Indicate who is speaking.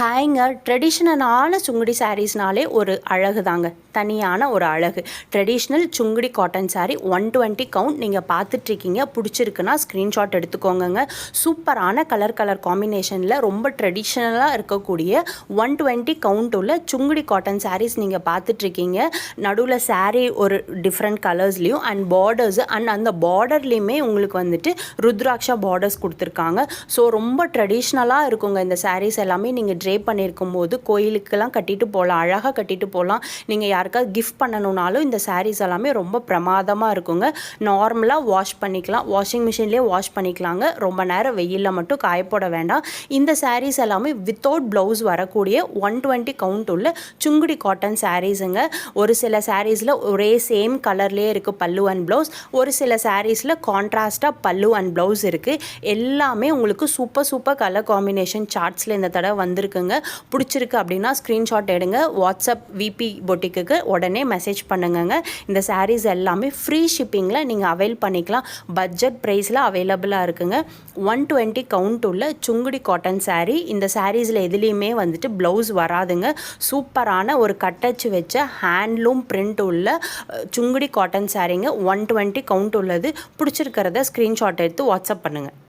Speaker 1: ஹேங்க ட்ரெடிஷ்னலான சுங்குடி சாரீஸ்னாலே ஒரு அழகு தாங்க, தனியான ஒரு அழகு. Traditional Sungudi cotton sari 120 count நீங்கள் பார்த்துட்ருக்கீங்க. பிடிச்சிருக்குன்னா ஸ்க்ரீன்ஷாட் எடுத்துக்கோங்க. சூப்பரான கலர் காம்பினேஷனில் ரொம்ப ட்ரெடிஷ்னலாக இருக்கக்கூடிய 120 கவுண்ட் உள்ள சுங்குடி காட்டன் சாரீஸ் நீங்கள் பார்த்துட்ருக்கீங்க. நடுவில் சாரீ ஒரு டிஃப்ரெண்ட் கலர்ஸ்லேயும் அண்ட் பார்டர்ஸ் அண்ட் அந்த பார்டர்லேயுமே உங்களுக்கு வந்துட்டு ருத்ராட்சா பார்டர்ஸ் கொடுத்துருக்காங்க. ஸோ ரொம்ப ட்ரெடிஷ்னலாக இருக்குங்க இந்த சாரீஸ் எல்லாமே. நீங்கள் ட்ரேப் பண்ணியிருக்கும் போது கோயிலுக்கெல்லாம் கட்டிட்டு போகலாம், அழகாக கட்டிட்டு போகலாம். நீங்கள் யாருக்காவது கிஃப்ட் பண்ணணுன்னாலும் இந்த சாரீஸ் எல்லாமே ரொம்ப பிரமாதமாக இருக்குங்க. நார்மலாக வாஷ் பண்ணிக்கலாம், வாஷிங் மிஷின்லேயே வாஷ் பண்ணிக்கலாங்க. ரொம்ப நேரம் வெயிலில் மட்டும் காயப்போட வேண்டாம். இந்த சாரீஸ் எல்லாமே வித்தவுட் ப்ளவுஸ் வரக்கூடிய 120 கவுண்ட் உள்ள சுங்குடி காட்டன் சாரீஸுங்க. ஒரு சில சாரீஸில் ஒரே சேம் கலர்லேயே இருக்குது பல்லு அண்ட் ப்ளவுஸ். ஒரு சில சாரீஸில் கான்ட்ராஸ்டாக பல்லு அண்ட் ப்ளவுஸ் இருக்குது. எல்லாமே உங்களுக்கு சூப்பர் கலர் காம்பினேஷன் சார்ட்ஸில் இந்த தடவை வந்திருக்குங்க. பிடிச்சிருக்கு அப்படின்னா ஸ்க்ரீன்ஷாட் எடுங்க. வாட்ஸ்அப் விபி பொட்டிக்கு உடனே மெசேஜ் பண்ணுங்க. இந்த சாரீஸ் எல்லாமே ஃப்ரீ ஷிப்பிங்கில் நீங்கள் அவைல் பண்ணிக்கலாம். பட்ஜெட் ப்ரைஸில் அவைலபிளாக இருக்குங்க. 120 கவுண்ட் உள்ள சுங்குடி காட்டன் சாரீ. இந்த சாரீஸில் எதுலேயுமே வந்துட்டு ப்ளவுஸ் வராதுங்க. சூப்பரான ஒரு கட்டச்சு வச்ச ஹேண்ட்லூம் பிரிண்ட் உள்ள சுங்குடி காட்டன் சாரீங்க. 120 கவுண்ட் உள்ளது. பிடிச்சிருக்கிறத ஸ்க்ரீன்ஷாட் எடுத்து வாட்ஸ்அப் பண்ணுங்கள்.